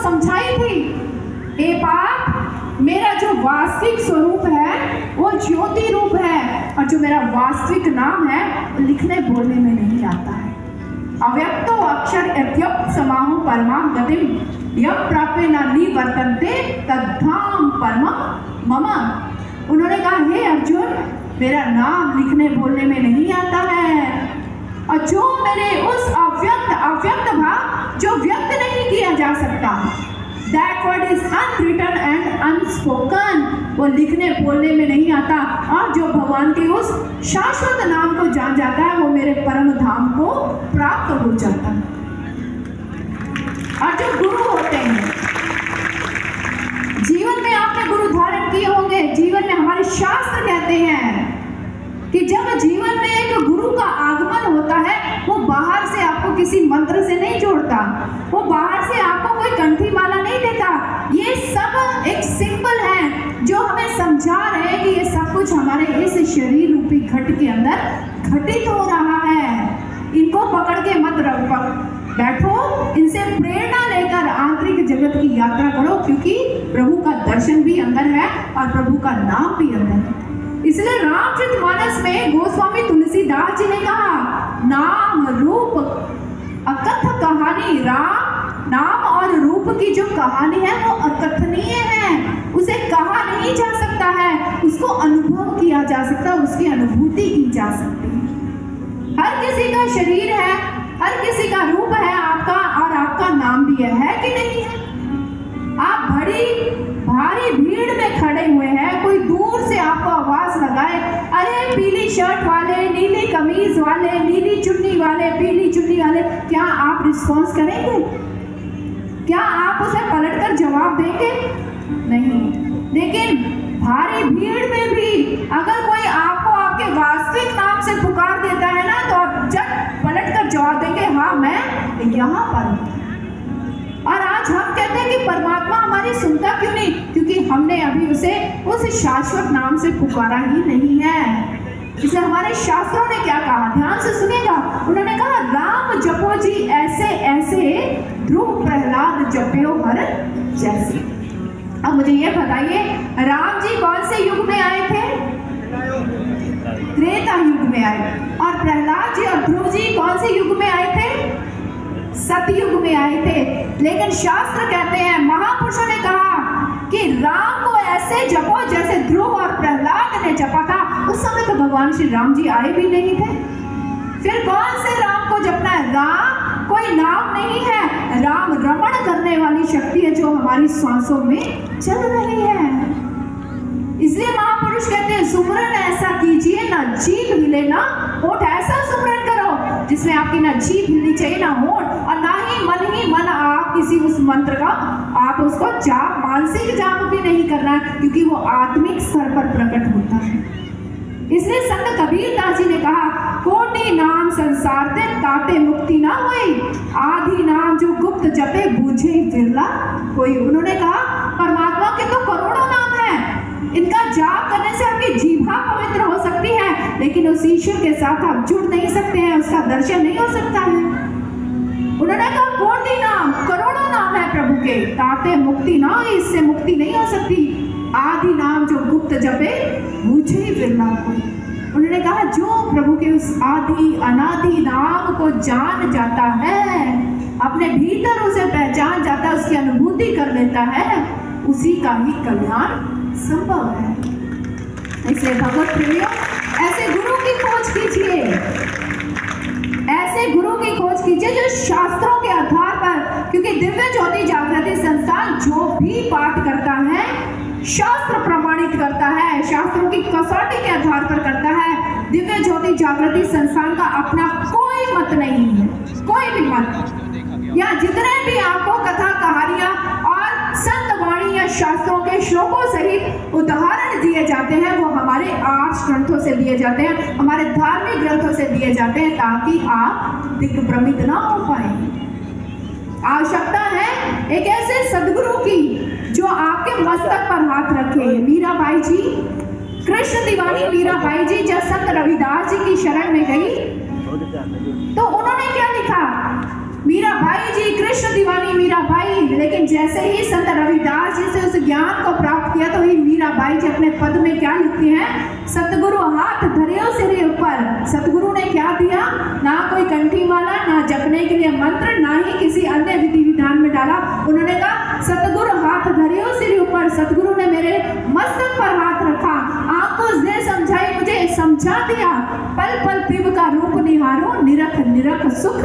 समझाई थी, हे पाप, मेरा जो वास्तविक स्वरूप है वो ज्योति रूप है, और जो मेरा वास्तविक नाम है वो लिखने बोलने में नहीं आता है। अव्यक्तो अक्षर अव्यक्त समाहु परमाम गतिम यम प्राप्य न निवर्तन्ते तद्धाम परमम मम। उन्होंने कहा, हे अर्जुन, मेरा नाम लिखने बोलने में नहीं आता है, और जो मेरे उस अव्यक्त भाव जो व्यक्त नहीं किया जा सकता, that word is unwritten and unspoken, वो लिखने बोलने में नहीं आता, और जो भगवान के उस शाश्वत नाम को जान जाता है वो मेरे परम धाम को प्राप्त हो जाता है। और जो गुरु होते हैं, जीवन में आपने गुरु धारण किए होंगे। जीवन में हमारे शास्त्र कहते हैं कि जब जीवन में एक गुरु का आगमन होता है, वो बाहर से आपको किसी मंत्र से नहीं जोड़ता, वो बाहर से आपको कोई कंठी माला नहीं देता। ये सब एक सिंबल है जो हमें समझा रहे हैं कि ये सब कुछ हमारे इस शरीर रूपी घट के अंदर घटित हो रहा है। इनको पकड़ के मत बैठो, इनसे प्रेरणा लेकर आंतरिक जगत की यात्रा करो, क्योंकि प्रभु का दर्शन भी अंदर है और प्रभु का नाम भी अंदर है। इसलिए रामचरितमानस में गोस्वामी तुलसीदास जी ने कहा, नाम रूप अकथ कहानी, नाम और रूप की जो कहानी है वो अकथनीय है, उसे कहा नहीं जा सकता है, उसको अनुभव किया जा सकता है, उसकी अनुभूति की जा सकती है। हर किसी का शरीर है, हर किसी का रूप है आपका, और आपका नाम भी है कि नहीं है। आप बड़ी भारी भीड़ में खड़े हुए हैं, कोई दूर से आपको आवाज लगाए, अरे पीली शर्ट वाले, नीली कमीज वाले, नीली चुन्नी वाले, पीली चुन्नी वाले, क्या आप रिस्पॉन्स करेंगे? क्या आप उसे पलटकर जवाब देंगे? नहीं। लेकिन भारी भीड़ में भी अगर कोई आपको आपके वास्तविक नाम से पुकार देता है ना, तो आप जब पलटकर जवाब देंगे, हाँ मैं यहाँ पर हूँ। और आज हम कहते हैं कि परमात्मा हमारी सुनता क्यों नहीं? क्योंकि हमने अभी उसे उस शाश्वत नाम से पुकारा ही नहीं है। इसलिए हमारे शास्त्रों ने क्या कहा, ध्यान से सुनेगा। उन्होंने कहा, राम जपो जी ऐसे ऐसे, ध्रुव प्रहलाद जप्यो हर जैसे। अब मुझे ये बताइए, राम जी कौन से युग में आए थे? त्रेता युग में आए। और प्रहलाद जी और ध्रुव जी कौन से युग में आए थे? सतयुग में आए थे। लेकिन शास्त्र कहते हैं, महापुरुषों ने कहा कि राम को ऐसे जपो जैसे ध्रुव और प्रहलाद ने जपा था। उस समय तो भगवान श्री राम जी आए भी नहीं थे। फिर कौन से राम को जपना है? राम कोई नाम नहीं है, राम रमण करने वाली शक्ति है जो हमारी सांसों में चल रही है। इसलिए महापुरुष कहते हैं, सुमरन ऐसा कीजिए ना जीभ हिले ना होठ। ऐसा सुमरन करो जिसमें आपकी ना जीभ हिलनी चाहिए ना होठ, और ना ही मन आप किसी उस मंत्र का आप उसको जाप, मानसिक जाप भी नहीं करना है, क्योंकि वो आत्मिक स्तर पर प्रकट होता है। इसलिए संत कबीर दास जी ने कहा, कोटि नाम संसार ते ताते मुक्ति ना होई, आदि नाम जो गुप्त जपे बूझे बिरला कोई। उन्होंने कहा, परमात्मा के तो करोड़ों नाम हैं, इनका जाप करने से आपकी जीभा पवित्र हो सकती है, लेकिन उस ईश्वर के साथ आप जुड़ नहीं सकते हैं, उसका दर्शन नहीं हो सकता है। उन्होंने कहा, कोटि नाम, करोड़ों नाम है प्रभु के, ताते मुक्ति ना, इससे मुक्ति नहीं हो सकती। आदि नाम जो गुप्त जपे बूझे बिरला कोई। उन्होंने कहा, जो प्रभु के उस आदि अनादि नाम को जान जाता है, अपने भीतर उसे पहचान जाता है, उसकी अनुभूति कर लेता है, उसी का ही कल्याण संभव है। इसलिए भगवत प्रियो, ऐसे गुरु की खोज कीजिए, ऐसे गुरु की खोज कीजिए जो शास्त्रों के आधार पर, क्योंकि दिव्य ज्योति जागृति संस्थान जो भी पाठ करता है शास्त्र प्रमाणित करता है, शास्त्रों की कसौटी के आधार पर करता है। दिव्य ज्योति जागृति संस्थान का अपना कोई मत नहीं है, कोई भी मत। या जितने भी आपको कथा कहानियां और संत वाणी या शास्त्रों के श्लोकों सहित उदाहरण दिए जाते हैं, वो हमारे आर्ष ग्रंथों से दिए जाते हैं, हमारे धार्मिक ग्रंथों से दिए जाते हैं, ताकि आप दिग्भ्रमित ना हो पाए। आवश्यकता है एक ऐसे सदगुरु की जो आपके मस्तक पर हाथ रखे। मीराबाई जी, कृष्ण दीवानी मीराबाई जी जब संत रविदास जी की शरण में गई तो उन्होंने क्या लिखा? मीराबाई जी कृष्ण कृष्ण दीवानी मीराबाई, लेकिन जैसे ही संत रविदास जी से उस ज्ञान को प्राप्त किया तो ही मीराबाई जी अपने पद में क्या लिखती हैं, सतगुरु हाथ धरियो सिरे ऊपर। सतगुरु ने क्या दिया, ना कोई कंठी माला, ना जपने के लिए मंत्र, ना ही किसी अन्य विधि विधान में डाला। उन्होंने कहा सतगुरु हाथ धरियो सिरे ऊपर। सतगुरु ने मेरे मस्तक पर हाथ रखा, आंखों से समझाई, मुझे समझा दिया, पल पल पिब का रूप निहारो, निरख निरख सुख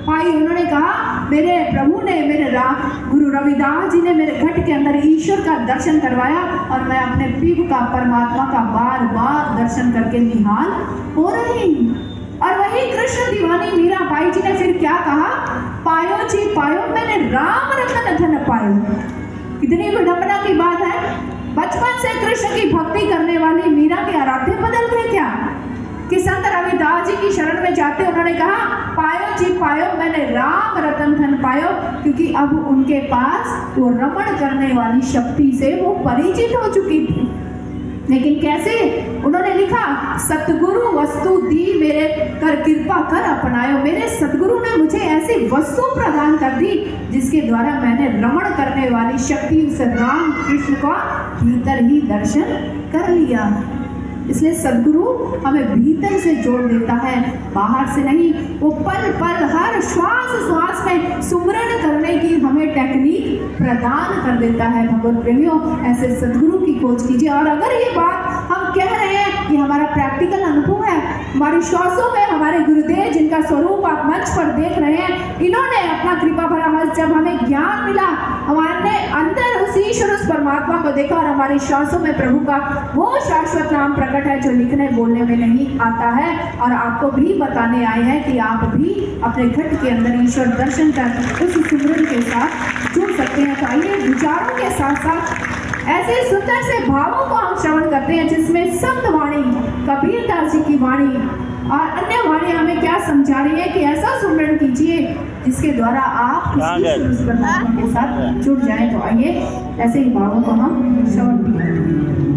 पाई। उन्होंने कहा मेरे प्रभु ने, मेरे गुरु रविदास जी ने मेरे घट के अंदर ईश्वर का दर्शन करवाया और मैं अपने पिब का, परमात्मा का बार बार दर्शन करके निहाल हो रही। और वही कृष्ण दीवानी मीराबाई जी ने फिर क्या कहा, पायो जी पायो मैंने राम रतन धन पायो। कितनी विडंबना की बात है, बचपन से कृष्ण की भक्ति करने वाली मीरा के आराध्य बदल गए क्या, कि संत रविदास जी की शरण में जाते उन्होंने कहा पायो जी पायो मैंने राम रतन धन पायो, क्योंकि अब उनके पास वो रमण करने वाली शक्ति से वो परिचित हो चुकी थी। लेकिन कैसे, उन्होंने लिखा सतगुरु वस्तु दी मेरे कर कृपा कर अपनायो। मेरे सतगुरु ने मुझे ऐसी वस्तु प्रदान कर दी जिसके द्वारा मैंने रमण करने वाली शक्ति उस राम कृष्ण का भीतर ही दर्शन कर लिया। इसलिए सदगुरु हमें भीतर से जोड़ देता है, बाहर से नहीं। वो पल पल हर श्वास श्वास में सुमरन करने की हमें टेक्निक प्रदान कर देता है। भगवत प्रेमियों, ऐसे सदगुरु की खोज कीजिए। और अगर ये बात हम कह रहे हैं कि हमारा प्रैक्टिकल अनुभव है, हमारी श्वासों में हमारे गुरुदेव जिनका स्वरूप आप मंच पर देख रहे हैं, इन्होंने अपना कृपा भरा हस्त, जब हमें ज्ञान मिला, हमारे अंदर उस ईश्वर उस परमात्मा को देखा और हमारी श्वासों में प्रभु का वो शाश्वत नाम प्रकट है जो लिखने बोलने में नहीं आता है। और आपको भी बताने आए हैं कि आप भी अपने घट के अंदर ईश्वर दर्शन कर उस सिमरन के साथ जुड़ सकते हैं। तो आइए विचारों के साथ साथ ऐसे सुंदर से भावों को हम श्रवण करते हैं जिसमें संत वाणी, कबीरदास जी की वाणी और अन्य वाणी हमें क्या समझा रही है कि ऐसा सुमरन कीजिए जिसके द्वारा आप उस परमात्मा के साथ जुड़ जाएं। तो आइए ऐसे ही भावों को हम श्रवण करें।